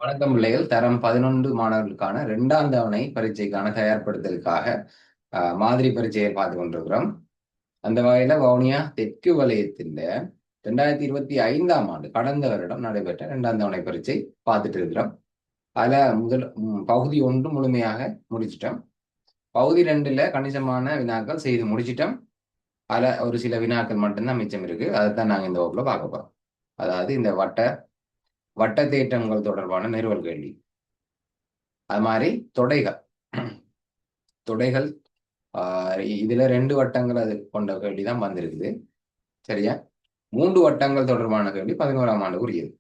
வணக்கம் பிள்ளைகள். தரம் 11 மாணவர்களுக்கான இரண்டாம் தவணை பரீட்சைக்கான தயார்படுத்தலுக்காக மாதிரி பரீட்சையை பார்த்து கொண்டிருக்கிறோம். அந்த வகையில வவுனியா தெற்கு வலயத்தின் 2025ஆம் ஆண்டு கடந்த வருடம் நடைபெற்ற இரண்டாம் தவணை பரீட்சை பார்த்துட்டு இருக்கிறோம். அதுல பகுதி 1 முழுமையாக முடிச்சிட்டோம். பகுதி 2ல கணிசமான வினாக்கள் செய்து முடிச்சிட்டோம். அதுல ஒரு சில வினாக்கள் மட்டும்தான் மிச்சம் இருக்கு. அதைத்தான் நாங்கள் இந்த வகுப்புல பார்க்க போறோம். அதாவது இந்த வட்ட தேற்றங்கள் தொடர்பான நிறுவல் கேள்வி, அது மாதிரி தொடைகள் தொடைகள் இதுல 2 வட்டங்கள் அது கொண்ட கேள்வி தான் வந்திருக்குது. சரியா? 3 வட்டங்கள் தொடர்பான கேள்வி 11ஆம் ஆண்டு உரியது.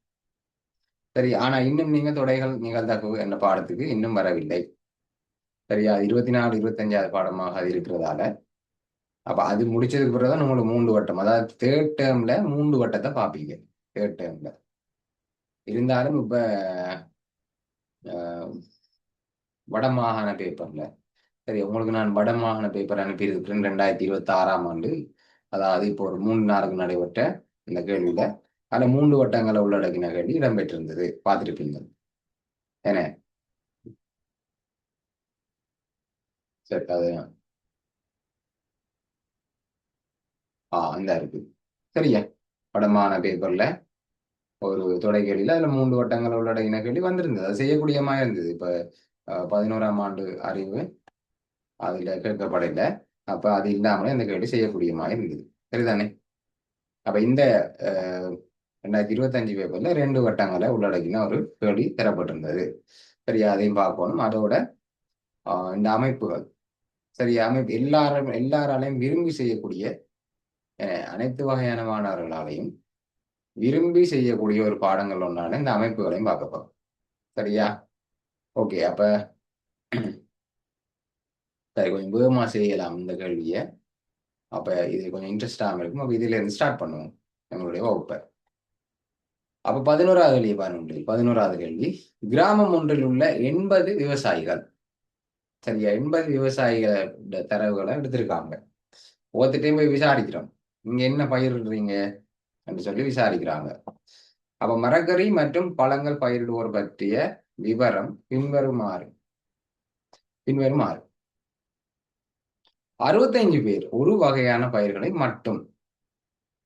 சரி, ஆனா இன்னும் நீங்க தொடைகள் நிகழ்தகவு என்ற பாடத்துக்கு இன்னும் வரவில்லை. சரியா? 24 25வது பாடமாக அது இருக்கிறதால அப்ப அது முடிச்சதுக்கு பிறகுதான் உங்களுக்கு 3 வட்டம், அதாவது தேர்ட் டேர்ம்ல 3 வட்டத்தை பார்ப்பீங்க. தேர்ட் டேர்ம்ல இருந்தாலும் இப்ப வடமாகாண பேப்பர்ல, சரி, உங்களுக்கு நான் வடமாகாண பேப்பர் அனுப்பியிருக்கிறேன் 2026ஆம் ஆண்டு. அதாவது இப்போ ஒரு 3 நாளுக்கு நடைபெற்ற இந்த கேள்வியில அதுல 3 வட்டங்களை உள்ளடக்கின கேள்வி இடம்பெற்றிருந்தது, பார்த்துருப்பீங்க. ஏன்னா சரி, அது அந்த இருக்கு. சரியா? வடமாகாண பேப்பர்ல ஒரு தொடை கேள்வியில அதுல 3 வட்டங்களை உள்ளடக்கின கேள்வி வந்திருந்தது. அது செய்யக்கூடிய மாதிரி இருந்தது. இப்ப 11ஆம் ஆண்டு அறிவு அதுல கேட்கப்படல. அப்ப அது இல்லாமலே இந்த கேள்வி செய்யக்கூடிய மாதிரி இருந்தது. சரிதானே? அப்ப இந்த 2025 பேப்பர்ல 2 வட்டங்களை உள்ளடக்கின ஒரு கேள்வி தரப்பட்டிருந்தது. சரியா? அதையும் பார்க்கணும். அதோட இந்த அமைப்புகள், சரியா, அமைப்பு எல்லாராலையும் விரும்பி செய்யக்கூடிய அனைத்து வகையான மாணவர்களாலையும் விரும்பி செய்யக்கூடிய ஒரு பாடங்கள் ஒன்றான இந்த அமைப்புகளையும் பார்க்க போறோம். சரியா? ஓகே. அப்ப சரி, கொஞ்சம் வேகமா செய்யலாம் இந்த கேள்வியை. அப்ப இது கொஞ்சம் இன்ட்ரெஸ்டாக இருக்கும். அப்ப இதுல இருந்து ஸ்டார்ட் பண்ணுவோம் நம்மளுடைய வகுப்பை. அப்ப 11வது கேள்வி பாருங்க. 11வது கேள்வி, கிராமம் ஒன்றில் உள்ள 80 விவசாயிகள், சரியா, 80 விவசாயிகளோட தரவுகளை எடுத்திருக்காங்க. ஒவ்வொருத்தையும் போய் விசாரிக்கிறோம், நீங்க என்ன பயிரிடுறீங்க என்று சொல்லி விசாரிக்கிறாங்க. அப்ப மரக்கறி மற்றும் பழங்கள் பயிரிடுவோர் பற்றிய விவரம் பின்வருமாறு 65 பேர் ஒரு வகையான பயிர்களை மட்டும்,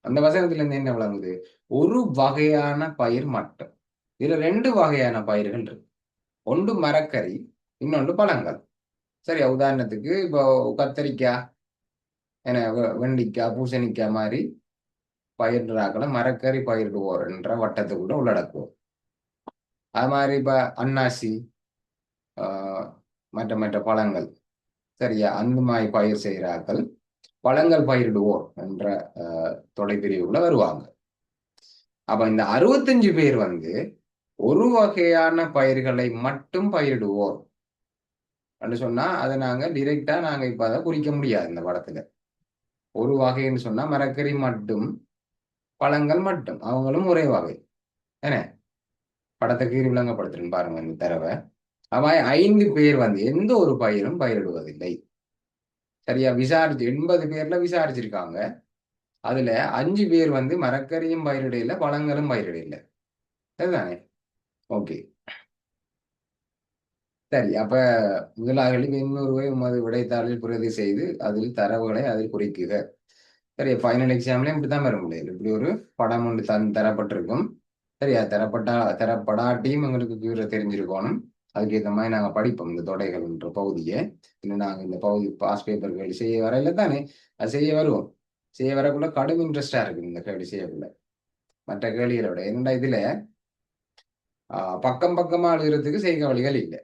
அந்த வசனத்திலிருந்து என்ன விளங்குது? ஒரு வகையான பயிர் மட்டும். இதுல 2 வகையான பயிர்கள் இருக்கு. ஒன்று மரக்கறி, இன்னொன்று பழங்கள். சரியா? உதாரணத்துக்கு இப்போ கத்தரிக்காய், வெண்டிக்காய், பூசணிக்காய் மாதிரி பயிரிடுறாக்களை மரக்கறி பயிரிடுவோர் என்ற வட்டத்துக்குள்ள உள்ளடக்குவோம். அது மாதிரி இப்ப அன்னாசி, மற்ற மற்ற பழங்கள், சரியா, அந்த மாதிரி பயிர் செய்கிறார்கள் பழங்கள் பயிரிடுவோர் என்ற தொலைப்பிரிவுக்குள்ள வருவாங்க. அப்ப இந்த 65 பேர் ஒரு வகையான பயிர்களை மட்டும் பயிரிடுவோர் என்று சொன்னா அதை நாங்க டிரெக்டா நாங்க இப்ப அதை குறிக்க முடியாது. இந்த படத்துல ஒரு வகைன்னு சொன்னா மரக்கறி மட்டும், பழங்கள் மட்டும், அவங்களும் ஒரே வகை. என்ன படத்தை கீறி விளங்கப்படுத்துறேன்னு பாருங்க இந்த தடவை. அவன் 5 பேர் எந்த ஒரு பயிரும் பயிரிடுவதில்லை. சரியா? 80 பேர்ல விசாரிச்சிருக்காங்க. அதுல 5 பேர் மரக்கறியும் பயிரிடையில, பழங்களும் பயிரிடையில. சரிதானே? ஓகே. சரி, அப்ப முதலாளி இன்னொருவை உமது விடைத்தாளில் பிரதி செய்து அதில் தரவுகளை அதில் குறிக்குக. சரி, ஃபைனல் எக்ஸாம்லயும் இப்படித்தான் வர முடியாது. இப்படி ஒரு படம் ஒன்று தரப்பட்டிருக்கும். சரியா? தரப்படாட்டியும் எங்களுக்கு கீழே தெரிஞ்சிருக்கணும். அதுக்கேற்ற மாதிரி நாங்கள் படிப்போம் இந்த தொடைகள்ன்ற பகுதியை. இன்னும் நாங்கள் இந்த பகுதி பாஸ் பேப்பர் கேள்வி செய்ய வரையில தானே அது செய்ய வருவோம். செய்ய வரக்குள்ள கடும் இன்ட்ரெஸ்டா இருக்கு இந்த கேள்வி செய்யக்குள்ள மற்ற கேள்விகளை விட. என்னடா இதுல பக்கம் பக்கமா எழுதுறதுக்கு செய்க வழிகள் இல்லை.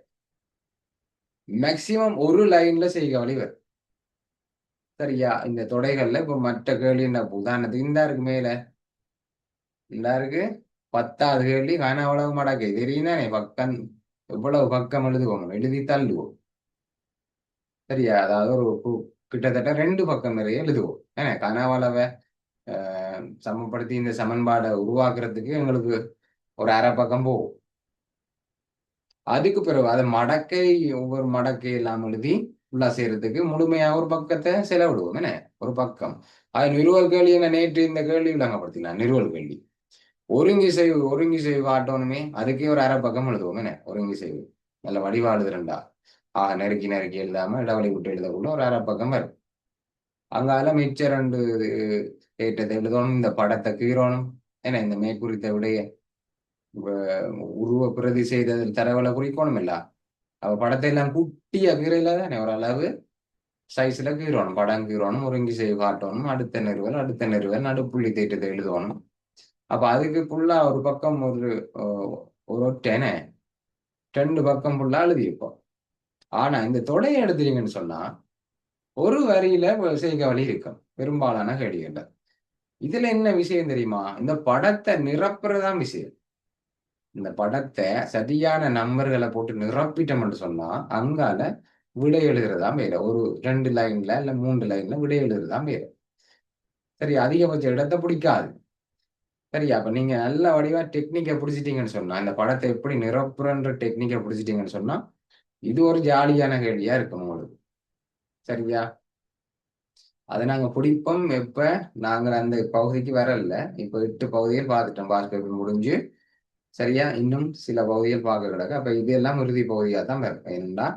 மேக்சிமம் ஒரு லைன்ல செய்க வழி வரும். சரியா? இந்த தொடைகள்ல இப்ப மற்ற கேள்வி உதாரணத்துக்கு இந்த இருக்கு, மேல இந்த இருக்கு 10வது கேள்வி காண அவ்வளவு மடக்கை தெரியும் தானே. பக்கம் எவ்வளவு பக்கம் எழுதுவோம், எழுதி தள்ளுவோம். சரியா? அதாவது ஒரு கிட்டத்தட்ட 2 பக்கம் நிறைய எழுதுவோம். ஏன்னா கனாவளவை சமப்படுத்தி இந்த சமன்பாடை உருவாக்குறதுக்கு எங்களுக்கு ஒரு அரை பக்கம் போகும். அதுக்கு பிறகு அதை மடக்கை, ஒவ்வொரு மடக்கை எல்லாம் எழுதி உள்ள செய்யறதுக்கு முழுமையா ஒரு பக்கத்தை செலவிடுவோம். என்ன ஒரு பக்கம் அது நிறுவல் கேள்வி. என்ன நேற்று இந்த கேள்வி விளங்கப்படுத்தினா நிறுவல் கேள்வி. ஒருங்கி செய்வு காட்டணுமே, அதுக்கே ஒரு அரை பக்கம் எழுதுவோம் என்ன ஒருங்கி செய்வு. நல்ல வடிவா எழுதுறண்டா, நெருக்கி நெருக்கி எழுதாம இடைவெளி விட்டு எழுதக்குள்ள ஒரு அரை பக்கம் வரும். அங்கால மிச்ச ரெண்டு ஏற்றத்தை எழுதணும், இந்த படத்தை கீறணும். ஏன்னா இந்த மேற்குறித்த விடைய உருவ பிரதி செய்ததில் தரவுல குறிக்கணும் இல்ல. அவ படத்தை எல்லாம் குட்டியா கீரையில தானே ஒரு அளவு சைஸ்ல கீறணும், படம் கீறணும், ஒருங்கி செய்து காட்டணும், அடுத்த நிறுவல் நடுப்புள்ளி தேற்றத்தை எழுதணும். அப்ப அதுக்கு ஃபுல்லா ஒரு பக்கம் ஒரு ஒட்டேனே 2 பக்கம் ஃபுல்லா எழுதியிருப்போம். ஆனா இந்த தொடையை எடுத்தீங்கன்னு சொன்னா ஒரு வரியில செய்க வழி இருக்கும் பெரும்பாலான கேள்விகள்ல. இதுல என்ன விஷயம் தெரியுமா? இந்த படத்தை நிரப்புறதான் விஷயம். இந்த படத்தை சரியான நம்பர்களை போட்டு நிரப்பிட்டோம்னு சொன்னா அங்கால விடை எழுதுறதா வேலை. ஒரு 2 லைன்ல இல்ல 3 லைன்ல விடை எழுதுறதா வேலை. சரி, அதிகபட்ச இடத்தை பிடிக்காது. சரி, அப்ப நீங்க நல்ல வடிவா டெக்னிக்கை பிடிச்சிட்டீங்கன்னு சொன்னா, இந்த படத்தை எப்படி நிரப்புறன்ற டெக்னிக்கை பிடிச்சிட்டீங்கன்னு சொன்னா இது ஒரு ஜாலியான கேள்வியா இருக்கும் உங்களுக்கு. சரியா? அதை நாங்க பிடிப்போம் எப்ப நாங்கள் அந்த பகுதிக்கு வரல. இப்ப 8 பகுதிகள் பார்த்துட்டோம், பார்க்க முடிஞ்சு. சரியா? இன்னும் சில பகுதிகள் பார்க்க கிடக்கு. அப்ப இதெல்லாம் இறுதி பகுதியாக தான் வரும். ஏன்னா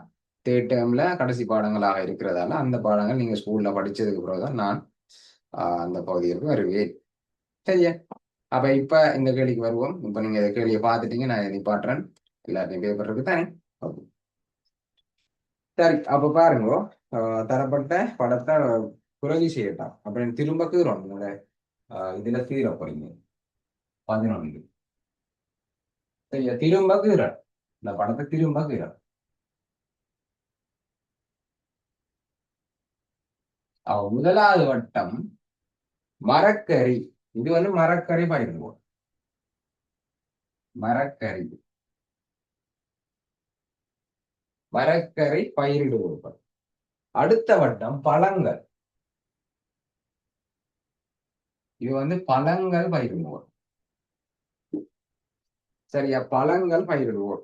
தேர்ட் டேர்ம்ல கடைசி பாடங்களாக இருக்கிறதால அந்த பாடங்கள் நீங்க ஸ்கூல்ல படிச்சதுக்கு பிறகுதான் நான் அந்த பகுதிகளுக்கு வருவேன். சரியா? அப்ப இப்ப இந்த கேள்விக்கு வருவோம். இப்ப நீங்க இந்த கேள்வியை பார்த்துட்டீங்க, நான் நிப்பாட்டுறேன். எல்லாத்தையும் பேப்பர் இருக்கு தானே? Okay. சரி, அப்ப பாருங்க, தரப்பட்ட படத்தை குறைவு செய்யட்டான் அப்படின்னு திரும்ப கீறோம். உங்களோட இதுல கீற போறீங்க 11. சரியா? திரும்ப கீற இந்த படத்தை திரும்ப கீற. முதலாவது வட்டம் மரக்கறி. இது வந்து மரக்கறி பயிரிடுவோம். மரக்கறி மரக்கறி பயிரிடுவோம். அடுத்த வட்டம் பழங்கள். இது வந்து பழங்கள் பயிரிடுவோம். சரியா? பழங்கள் பயிரிடுவோம்.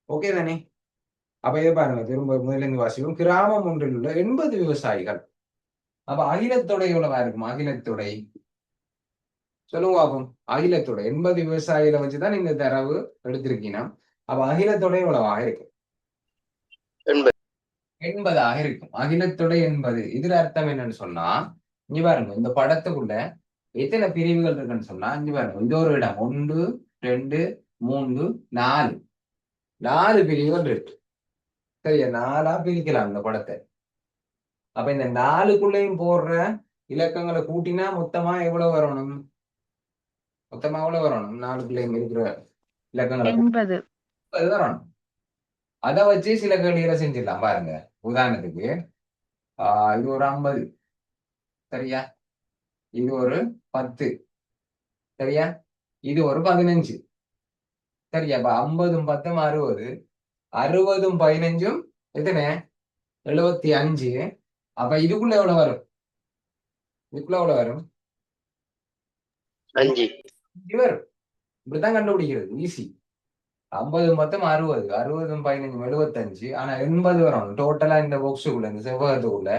ஓகே தானே? அப்ப இதை பாருங்க, திரும்ப முதலிருந்து வாசிக்கும். கிராமம் ஒன்றில் உள்ள 80 விவசாயிகள். அப்ப அகிலத்தொடை எவ்வளவா இருக்கும்? அகிலத்தொடை சொல்லுங்க பாப்போம். அகிலத்தொடை 80 விவசாயிகளை வச்சுதான் இந்த தரவு எடுத்திருக்கீங்க. அப்ப அகிலத்தொடை எவ்வளவாக இருக்கு? 80 இருக்கும். அகிலத்தொடை 80. இதுல அர்த்தம் என்னன்னு சொன்னா, இங்க பாருங்க, இந்த படத்துக்குள்ள எத்தனை பிரிவுகள் இருக்குன்னு சொன்னா, இங்க பாருங்க, இது ஒரு இடம் 1 2 3 4 4 பிரிவுகள் இருக்கு. சரியா? 4ஆ பிரிக்கலாம் இந்த படத்தை. அப்ப இந்த 4க்குள்ளேயும் போடுற இலக்கங்களை கூட்டினா மொத்தமா எவ்வளவு வரணும்? மொத்தமா எவ்வளவு வரணும்? 4க்குள்ளேயும் இருக்கிற இலக்கங்களை 80 வரணும். அதை வச்சு சில கேள்விகளை செஞ்சிடலாம் பாருங்க. உதாரணத்துக்கு இது ஒரு 50. சரியா? இது ஒரு 10. சரியா? இது ஒரு 15. சரியா? அப்ப 50ம் 10ம் 60. 60ம் 15ம் எத்தனை? 75. அப்ப இதுக்குள்ள எவ்வளவு வரும்? இதுக்குள்ள எவ்வளவு வரும்? 5 வரும். இப்படித்தான் கண்டுபிடிக்கிறது, ஈஸி. 50ம் 10ம் 60. 60ம் 15ம் 75. ஆனா 80 வரும் டோட்டலா இந்த பாக்ஸுக்குள்ள, இந்த செவ்வகத்துக்குள்ள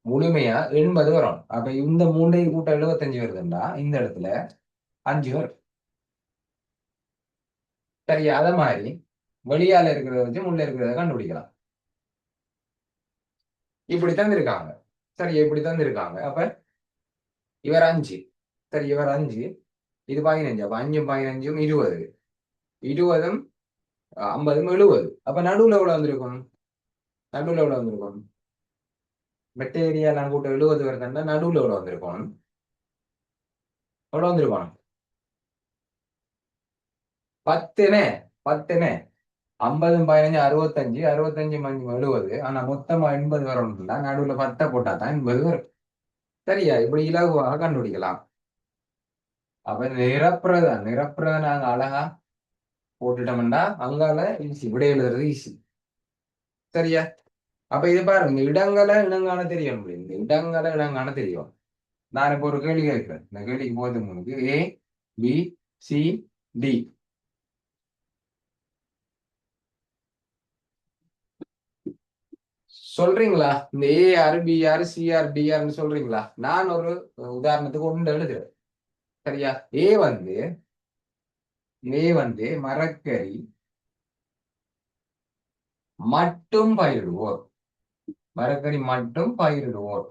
முழுமையா 80 வரும். அப்ப இந்த 3ஐயும் கூட்ட 75 வருதுன்னா இந்த இடத்துல 5 வரும். சரியா? அத மாதிரி வெளியால இருக்கிறத வச்சு உள்ள இருக்கிறத கண்டுபிடிக்கலாம். இப்படி தந்திருக்காங்க. சரி, இப்படி தந்திருக்காங்க. அப்ப இவர் 5. சரி, இவர் 5. இது 15. அப்ப 5ம் 15ம் 20. 20ம் 50ம் 70. அப்ப நடுவுல எவ்வளவு வந்திருக்கும்? நடுவுல எவ்வளவு வந்திருக்கும்? மெட்ட ஏரியா எல்லாம் கூட்ட 70 வருதுன்னா நடுவுல எவ்வளவு வந்திருக்கும்? எவ்வளவு வந்திருக்கும்? 10. 10. 50ம் 15ம் 65. 65ம் 5ம் 70. ஆனா மொத்தமா 80 வரணும்னா நடுவுல 10 போட்டா தான் 80 வரும். சரியா? இப்படி இலகுவாக கண்டுபிடிக்கலாம். அப்ப நிரப்புறத நாங்க அழகா போட்டுட்டோம்னா அங்கால ஈஸி, விடை எழுதுறது ஈஸி. சரியா? அப்ப இது பாருங்க, இந்த இடங்களை இனங்காண தெரியும். இந்த இடங்களை இனங்காண தெரியும். நான் இப்ப ஒரு கேள்வி கேட்கிறேன். இந்த கேள்விக்கு போது உங்களுக்கு A B C D சொல்றீங்களா? இந்த AR BR CR DRன்னு சொல்றீங்களா? நான் ஒரு உதாரணத்துக்கு ஒன்று எழுதுறேன். சரியா? ஏ வந்து மரக்கறி மட்டும் பயிரிடுவோர். மரக்கறி மட்டும் பயிரிடுவோர்.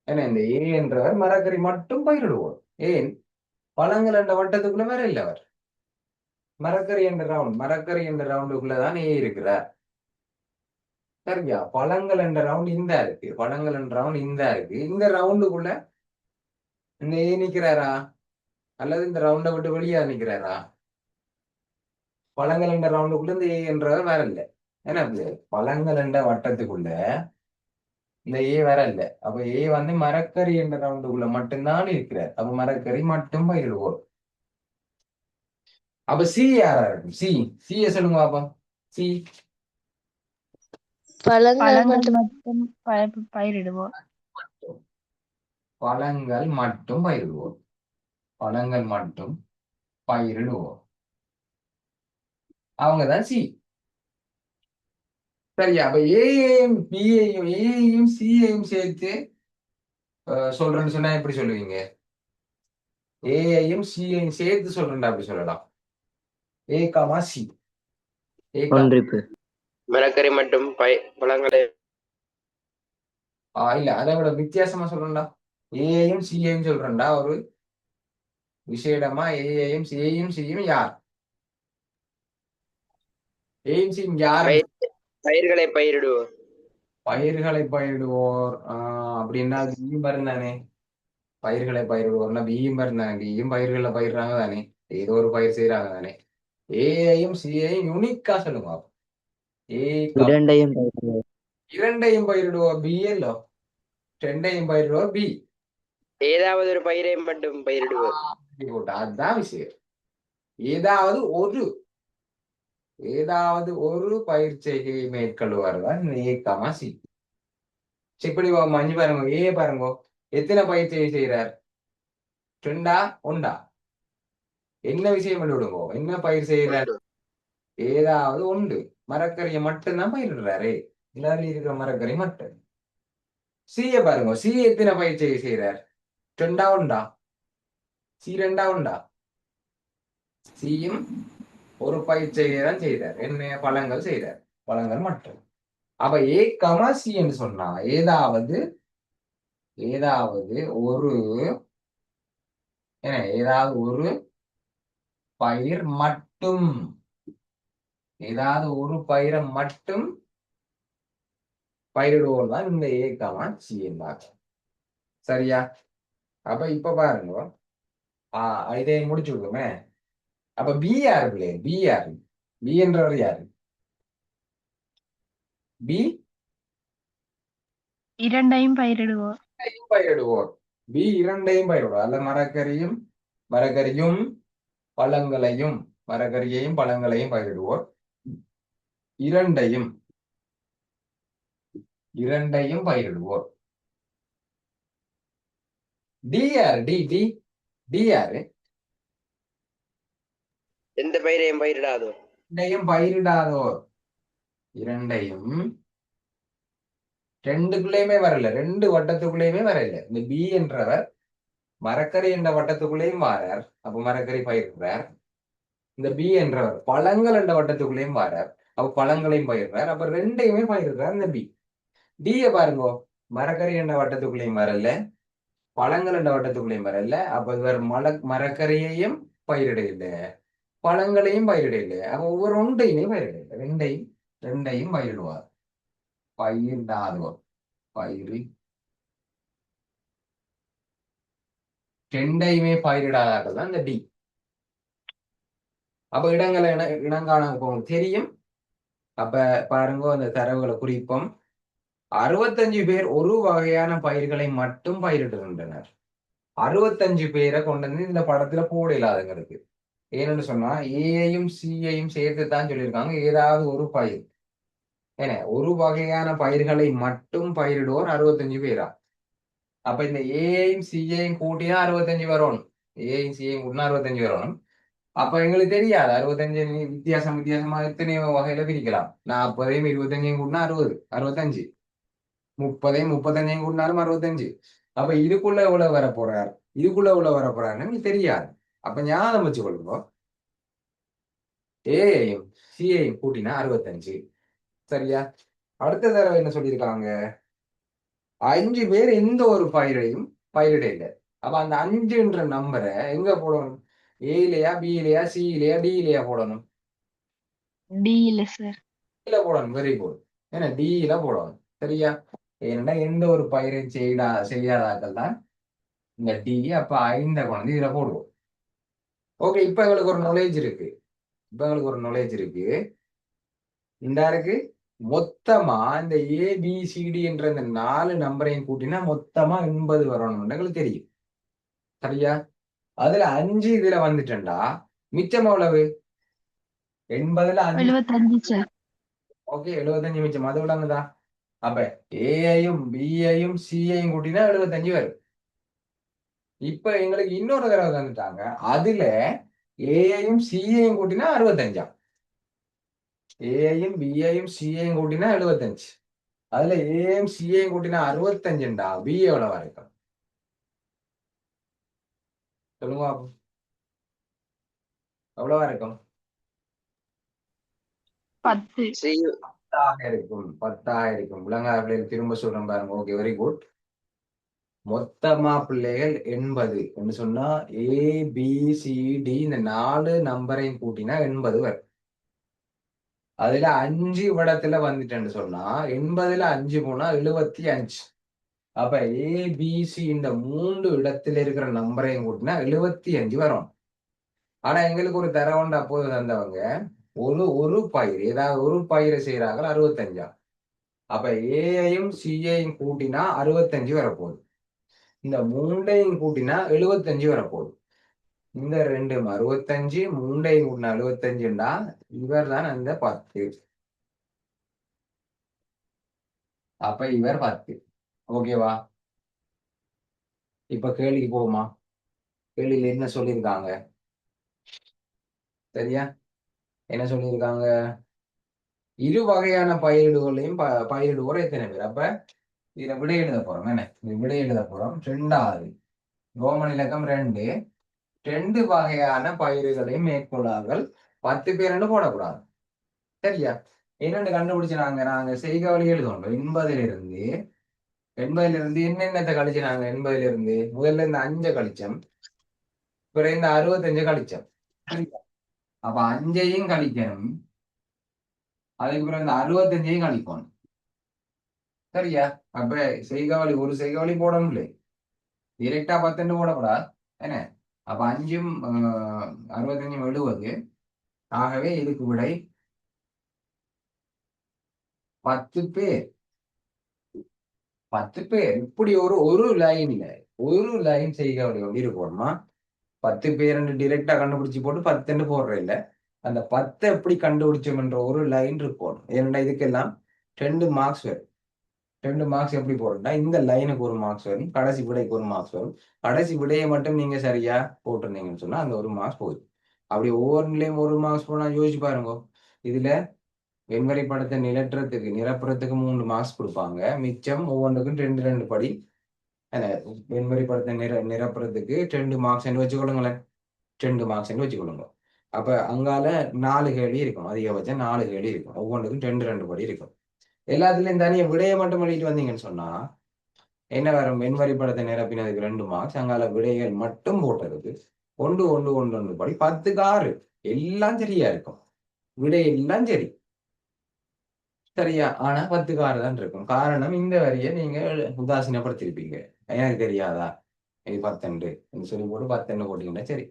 ஏன்னா இந்த ஏ என்றவர் மரக்கறி மட்டும் பயிரிடுவோர். ஏன்? பழங்கள் என்ற வட்டத்துக்குள்ள வேற இல்ல அவர். மரக்கறி என்ற ரவுண்டுக்குள்ளதான் ஏ இருக்கிறார். சரியா? பழங்கள் என்ற ரவுண்ட் இந்த இருக்கு. பழங்கள் என்ற ரவுண்ட் இந்த இருக்கு. இந்த ரவுண்டுக்குள்ள இந்த ஏ நிக்கிறாரா? அல்லது இந்த ரவுண்டை விட்டு வெளியா நிக்கிறாரா? பழங்கள் என்ற ரவுண்டுக்குள்ள இந்த ஏ என்றவர் வேற இல்ல. ஏன்னா பழங்கள் என்ற வட்டத்துக்குள்ள இந்த ஏ வேற இல்ல. அப்ப ஏ வந்து மரக்கறி என்ற ரவுண்டுக்குள்ள மட்டும்தான் இருக்கிறார். அப்ப மரக்கறி மட்டும் பயிரிடுவோம். அப்ப சி யாரா இருக்கும்? சிய சொல்லுங்க பாப்போம். சி பழங்கள் மட்டும் பயிரிடுவோம். பழங்கள் மட்டும் பயிரிடுவோம். பழங்கள் மட்டும் பயிரிடுவோம். அவங்கதான் சி. சரியா? அப்ப ஏயையும் ஏயையும் சியையும் சேர்த்து சொல்றேன்னு சொன்னா எப்படி சொல்லுவீங்க? ஏயையும் சியையும் சேர்த்து சொல்றேன்டா அப்படி சொல்லலாம். ஏ காமா சி. ஒன்றிப்பு. மரக்கறி மட்டும் பழங்களை இல்ல அதை விட வித்தியாசமா சொல்றேன்டா. ஏயையும் சியையும் சொல்றேன்டா ஒரு விசேடமா. ஏயையும் சியும் யார்? ஏயும் சியும் யார்? பயிர்களை பயிரிடுவோம். பயிர்களை பயிரிடுவோர். அப்படின்னா பியும் இருந்தானே. பயிர்களை பயிரிடுவோர்னா பியும் இருந்தானே. பியும் பயிர்களை பயிர்றாங்க தானே. ஏதோ ஒரு பயிர் செய்யறாங்க தானே. ஏஐயும் சிஐயும் யூனிக்கா சொல்லுங்க. இரண்டையும் பயிரிடுவோர் பி எல்லோ. ரெண்டையும் பயிரிடுவோர் பி. ஏதாவது ஒரு பயிரை மட்டும் பயிரிடுவோர். அதுதான் விஷயம். ஏதாவது ஒரு பயிர் செய்கையை மேற்கொள்வார்கள் ஏ கமா சி. செக் பண்ணி மஞ்சு பாருங்க. ஏ பாருங்க எத்தனை பயிர் செய்கிறார்? ரெண்டா ஒண்டா? என்ன விஷயம் பண்ணி விடுங்க. என்ன பயிர் செய்யறாரு? ஏதாவது உண்டு. மரக்கறியை மட்டும்தான் பயிரிடுறாரு. எல்லாரும் இருக்கிற மரக்கறி மட்டும். சீய பாருங்க. சி எத்தனை பயிர் செய்கிறார்? ரெண்டா உண்டா? சி ரெண்டா உண்டா? சியும் ஒரு பயிர் செய்யதான் செய்கிறார். என்ன? பழங்கள் செய்கிறார். பழங்கள் மட்டும். அப்ப ஏ கமா சி என்று சொன்னா ஏதாவது ஒரு ஏதாவது ஒரு பயிர் மட்டும். ஏதாவது ஒரு பயிரை மட்டும் பயிரிடுவோம் தான் இந்த ஏ கமா சி என்றாங்க. சரியா? அப்ப இப்ப பாருங்க. இதை முடிச்சு விடுமே. அப்ப பி யாரு பிள்ளை? பி யாரு? பி என்றவர் யாரு? பி இரண்டையும் பயிரிடுவோம். பி இரண்டையும் பயிரிடுவோம். அல்ல மரக்கறியும் பழங்களையும் பயிரிடுவோர். இரண்டையும் பயிரிடுவோர். டி யாரு? டி யாரு? எந்த பயிரையும் பயிரிடாதோர். இரண்டையும் ரெண்டுக்குள்ளேயுமே வரல. ரெண்டு வட்டத்துக்குள்ளேயுமே வரல. இந்த பி என்றவர் மரக்கறி என்ற வட்டத்துக்குள்ளேயும் வாரார். அப்ப மரக்கறி பயிர்றார். இந்த பி என்றவர் பழங்கள் என்ற வட்டத்துக்குள்ளேயும் வாரார். அப்ப பழங்களையும் பயிர்றார். அப்ப ரெண்டையுமே பயிர்றார் இந்த பி. டிய பாருங்க. மரக்கறி என்ற வட்டத்துக்குள்ளேயும் வரல. பழங்கள் என்ற வட்டத்துக்குள்ளேயும் வரல. அப்ப இவர் மரக்கறியையும் பயிரிட இல்லை. பழங்களையும் பயிரிட இல்லை. அப்ப ஒவ்வொரு ஒன்றையுமே பயிரிட இல்லை. ரெண்டையும் பயிரிடுவார். பயிரிடாதவர் ரெண்டையுமே பயிரிடாதார்கள் தான் இந்த டி. அப்ப இடங்களை இனங்காண உங்களுக்கு தெரியும். அப்ப பாருங்க அந்த தரவுகளை குறிப்போம். 65 பேர் ஒரு வகையான பயிர்களை மட்டும் பயிரிடுகின்றனர். 65 பேரை கொண்டு வந்து இந்த படத்துல போட இல்லாதங்களுக்கு. ஏன்னு சொன்னா ஏயையும் சியையும் சேர்த்து தான் சொல்லியிருக்காங்க. ஏதாவது ஒரு பயிர். ஏன்னா ஒரு வகையான பயிர்களை மட்டும் பயிரிடுவோர் 65 பேரா. அப்ப இந்த ஏயையும் சியையும் கூட்டினா 65 வரணும். ஏயும் சியையும் கூட்டினா 65 வரணும். அப்ப எங்களுக்கு தெரியாது 65 வித்தியாசமா எத்தனை வகையில பிரிக்கலாம். 40 25 கூட்டினா 65. 30 35 கூட்டினாலும் 65. அப்ப இதுக்குள்ள எவ்வளவு வர போறார், இதுக்குள்ள எவ்வளவு வர போறாருன்னு எனக்கு தெரியாது. அப்ப ஞாபகம் வச்சு கொள்ளுங்க, ஏஐயும் சிஐயும் கூட்டினா 65. சரியா? அடுத்த தடவை என்ன சொல்லியிருக்காங்க, 5 பேர் எந்த ஒரு பயிரையும் பயிரிட இல்லை. அப்ப அந்த 5ன்ற நம்பரை எங்க போடணும்? ஏலையா, பிலையா, சிலையா, டிலையா போடணும்? டி இல்ல சார். டில போடணும். Very good. ஏன்னா டில போடணும். சரியா? ஏன்னா எந்த ஒரு பயிரையும் செய்யாதாக்கள் தான் இந்த டி. அப்ப 5 கொண்டு இதுல போடுவோம். ஓகே, இப்ப எங்களுக்கு ஒரு நாலேஜ் இருக்கு. இந்த இருக்கு மொத்தமா இந்த ஏபிசிடி என்ற இந்த 4 நம்பரையும் கூட்டினா மொத்தமா 80 வரணும் எங்களுக்கு தெரியும். சரியா? அதுல 5 இதுல வந்துட்டா மிச்சம் எவ்வளவு? 80ல 5. 75 சார். ஓகே, 75 மிச்சம். அது விளங்குதா? அப்ப ஏஐயும் பிஐயும் சிஐயும் கூட்டினா 75 வரும். இப்ப எங்களுக்கு இன்னொரு தடவை தந்துட்டாங்க, அதுல ஏஐயும் சிஐயும் கூட்டினா 65. ஏஐயும் பிஐயும் சிஐயும் கூட்டினா 75. அதுல ஏஐயும் சிஐயும் கூட்டினா 65ண்டா பி எவ்வளவா இருக்கும்? சொல்லுங்க, எவ்வளவா இருக்கும்? 10. 10 இருக்கும். 10 இருக்கும். விளங்காத பிள்ளைகள் திரும்ப சொல்றேன் பாருங்க. Okay, very good. மொத்தமா பிள்ளைகள் 80 என்று சொன்னா ஏபிசிடி இந்த 4 நம்பரையும் கூட்டினா 80 வரும். அதுல 5 இடத்துல வந்துட்டேன்னு சொன்னா 80ல 5 போனா 75. அப்ப ஏபிசி இந்த 3 இடத்துல இருக்கிற நம்பரையும் கூட்டினா 75 வரும். ஆனா எங்களுக்கு ஒரு தரவுண்டு அப்போது தந்தவங்க, ஒரு பயிர் ஏதாவது ஒரு பயிரை செய்யறாங்க 65. அப்ப ஏஐயும் சிஐயும் கூட்டினா 65 வரப்போகுது. இந்த 3ஐயும் கூட்டினா 75 வரப்போகுது. இந்த 2 65, 3ஐயும் கூட்டினா 75ண்டா இவர் தான் அந்த 10. அப்ப இவர் 10. ஓகேவா? இப்ப கேள்விக்கு போகுமா? கேள்வியில என்ன சொல்லியிருக்காங்க? சரியா? என்ன சொல்லியிருக்காங்க? இரு வகையான பயிரிடுகளையும் பயிரிடுவோர் எத்தனை பேர்? அப்ப இதுல விடை எழுத போறோம். என்ன விடை எழுத போறோம்? 2வது ரோமன் இலக்கம் 2. 2 வகையான பயிர்களையும் மேற்கொள்ளார்கள் 10 பேர் போடக்கூடாது. சரியா? என்னென்னு கண்டுபிடிச்சு நாங்க செய்க வழி எழுதணும். 80லிருந்து என்னென்னத்தை கழிச்சு நாங்க 80லிருந்து முதல்ல இந்த 5 கழிச்சோம், பிறகு இந்த 65 கழிச்சோம். சரியா? அப்ப 5ஐயும் கழிக்கணும், அதுக்கு பிறகு இந்த 65ஐயும் கழிக்கணும். சரியா? அப்ப செய்கவழி ஒரு செய்கவழி போடணும்ல, டிரெக்டா 10 போடக்கூடாது. என்ன? அப்ப 5ம் 65 70. ஆகவே இதுக்கு விடை 10 பேர். 10 பேர். இப்படி ஒரு லைன் செய்கவழி கொண்டு இருக்கணுமா? 10 பேர் டிரெக்டா கண்டுபிடிச்சு போட்டு 10 போடுற இல்ல, அந்த 10 எப்படி கண்டுபிடிச்சோம் என்ற ஒரு லைன் இருக்கணும். ஏன்னா இதுக்கெல்லாம் 2 மார்க்ஸ் வரும். 2 மார்க்ஸ் எப்படி போடுறா, இந்த லைனுக்கு ஒரு மார்க்ஸ் வரும், கடைசி விடைக்கு ஒரு மார்க்ஸ் வரும். கடைசி விடையை மட்டும் நீங்க சரியா போட்டிருந்தீங்கன்னு சொன்னா அந்த ஒரு மார்க்ஸ் போகுது. அப்படி ஒவ்வொன்றுலயும் ஒரு மார்க்ஸ் போனா யோசிச்சு பாருங்க. இதுல வெண்வரை படத்தை நிரப்புறதுக்கு 3 மார்க்ஸ் கொடுப்பாங்க. மிச்சம் ஒவ்வொன்றுக்கும் 2 படி. வெண்வரை படத்தை நிரப்புறதுக்கு 2 மார்க்ஸ் வச்சுக்கொள்ளுங்களேன். 2 மார்க்ஸ் வச்சுக்கொள்ளுங்க. அப்ப அங்கால 4 கேள்வி இருக்கும். அதிகபட்சம் 4 கேள்வி இருக்கும். ஒவ்வொன்றுக்கும் 2 படி இருக்கும். எல்லாத்துலயும் தனியா விடையை மட்டும் எழுதிட்டு வந்தீங்கன்னு சொன்னா என்ன வரும்? வெண்வரி படத்தை நிரப்பினதுக்கு 2 மார்க்ஸ், அங்கால விடைகள் மட்டும் போட்டதுக்கு 1 படி 10க்கு 6. எல்லாம் சரியா இருக்கும், விடை எல்லாம் சரி. சரியா? ஆனா 10க்கு 6 தான் இருக்கும். காரணம், இந்த வரியை நீங்க உதாசீனப்படுத்திருப்பீங்க. எனக்கு தெரியாதா இது 10 சொல்லி போட்டு 10 போட்டீங்கன்னா சரி,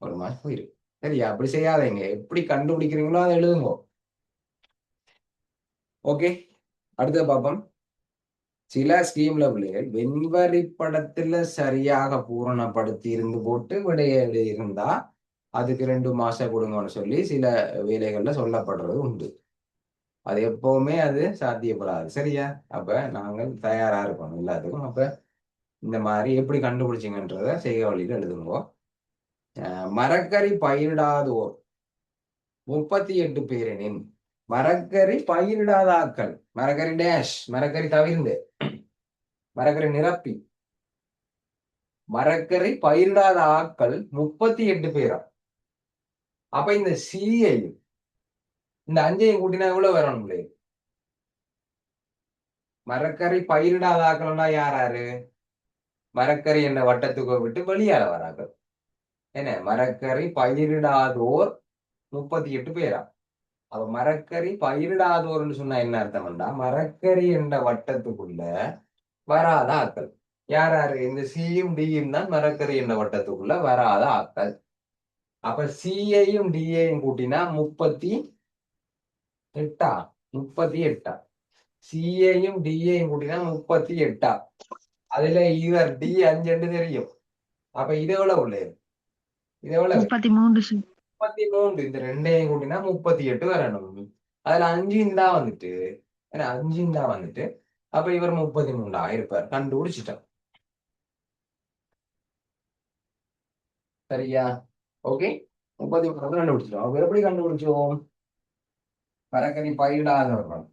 ஒரு மார்க் போயிருக்கு. சரியா? அப்படி செய்யாதீங்க. எப்படி கண்டுபிடிக்கிறீங்களோ அதை எழுதுங்க. ஓகே, அடுத்த பாப்போம். சில ஸ்கீம்ல பிள்ளைகள் வெண்வரி படத்துல சரியாக பூரணப்படுத்தி இருந்து போட்டு விடைய இருந்தா அதுக்கு 2 மாசம் கொடுங்கன்னு சொல்லி சில வேலைகள்ல சொல்லப்படுறது உண்டு. அது எப்பவுமே அது சாத்தியப்படாது. சரியா? அப்ப நாங்கள் தயாரா இருக்கணும் எல்லாத்துக்கும். அப்ப இந்த மாதிரி எப்படி கண்டுபிடிச்சிங்கன்றத செய்க வழியில எழுதுங்க. மரக்கறி பயிரிடாதோர் 38 பேரெனின் மரக்கறி பயிரிடாத ஆட்கள், மரக்கறி டேஷ், மரக்கறி தவிர்ந்து, மரக்கறி நிரப்பி, மரக்கறி பயிரிடாத ஆட்கள் 38 பேரா. அப்ப இந்த சியையும் இந்த 5ஐயும் கூட்டினா எவ்வளவு வரணும்? மரக்கறி பயிரிடாத ஆக்கள்னா யாராரு? மரக்கறி என்ற வட்டத்துக்கு விட்டு வெளியால வரார்கள். என்ன, மரக்கறி பயிரிடாதோர் 38 பேரா. அப்ப மரக்கறி பயிரிடாதோர்னு சொன்னா என்ன அர்த்தம்டா, மரக்கறி என்ற வட்டத்துக்குள்ள வராத ஆக்கள். யாராரு? இந்த சியும் டியும் தான் மரக்கறி என்ற வட்டத்துக்குள்ள வராத ஆக்கள். அப்ப சியையும் டியையும் கூட்டினா 38. 38. சியையும் டியையும் கூட்டினா 38. அதுல இவர் டி 5 தெரியும். அப்ப இது எவ்வளவு உள்ளது? இது எவ்வளவு? 33 சார். 33. இந்த ரெண்டையும் கூட்டினா 38 வரணும். அதுல 5 தான் வந்துட்டு, ஏன்னா 5 தான் வந்துட்டு, அப்ப இவர் 33 இருப்பார். கண்டுபிடிச்சிட்டோம். சரியா? ஓகே, 33 கண்டுபிடிச்சிட்டோம். அப்ப எப்படி கண்டுபிடிச்சோம்? மரக்கறி பயிரிடாதவர்கள்,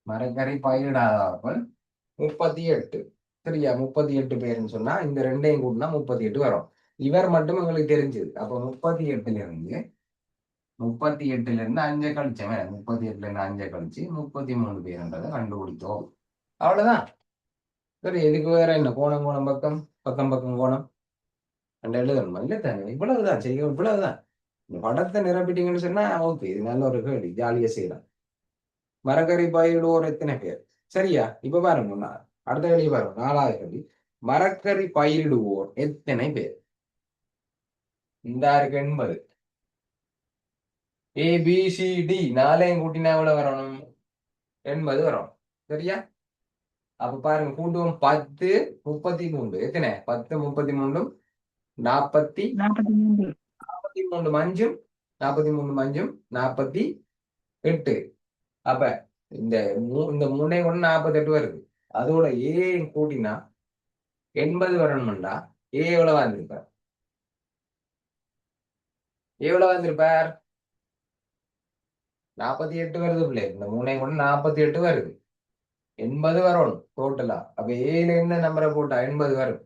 மரக்கறி பயிரிடாதவர்கள் 38. சரியா? 38 பேருன்னு சொன்னா இந்த ரெண்டையும் கூட்டினா 38 வரும். இவர் மட்டும் எங்களுக்கு தெரிஞ்சது. அப்ப 38ல இருந்து 5 கழிச்சேன். 38ல இருந்து 5 கழிச்சு 33 பேருன்றதை கண்டுபிடித்தோம். அவ்வளவுதான். சரி, எதுக்கு வேற என்ன கோணம் கோணம் பக்கம் பக்கம் பக்கம் கோணம் ரெண்டு எழுதணுமா? இல்லை தானே, இவ்வளவுதான் செய்யும். இவ்வளவுதான். இந்த படத்தை நிரப்பிட்டீங்கன்னு சொன்னா ஓகே, இது நல்ல ஒரு கேள்வி, ஜாலியா செய்யலாம். மரக்கறி பயிரிடுவோர் எத்தனை பேர்? சரியா? இப்ப பாருங்க, அடுத்த கேள்வி பாருங்க, 4வது கேள்வி. மரக்கறி பயிரிடுவோர் எத்தனை பேர்? இந்த இருக்கு 80. ABCD 4ஐயும் கூட்டினா எவ்வளவு வரணும்? 80 வரும். சரியா? அப்ப பாருங்க, கூட்டுவோம். 10 33 எத்தனை? 10 33 40 43. 43 மஞ்சும் 43 மஞ்சும் 48. அப்ப இந்த இந்த 3 ஒண்ணு 48 வருது. அதோட ஏ கூட்டினா 80 வரணும்டா. ஏ எவ்வளவு வந்திருப்பார்? எவ்வளவு வந்திருப்பார்? 48 வருது பிள்ளை. இந்த 3 ஒண்ணு 48 வருது. 80 வரணும் டோட்டலா. அப்ப ஏல என்ன நம்பரை போட்டா 80 வரும்.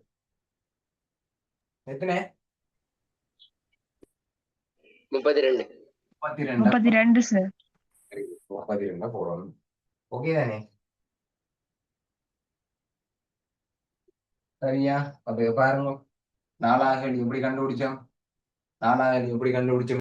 எத்தனை? 32. 32 சார். 32 போடணும். ஓகே தானே? சரியா? அப்ப பாருங்க, 4வது எப்படி கண்டுபிடிச்சோம்? 4வது எப்படி கண்டுபிடிச்சோம்?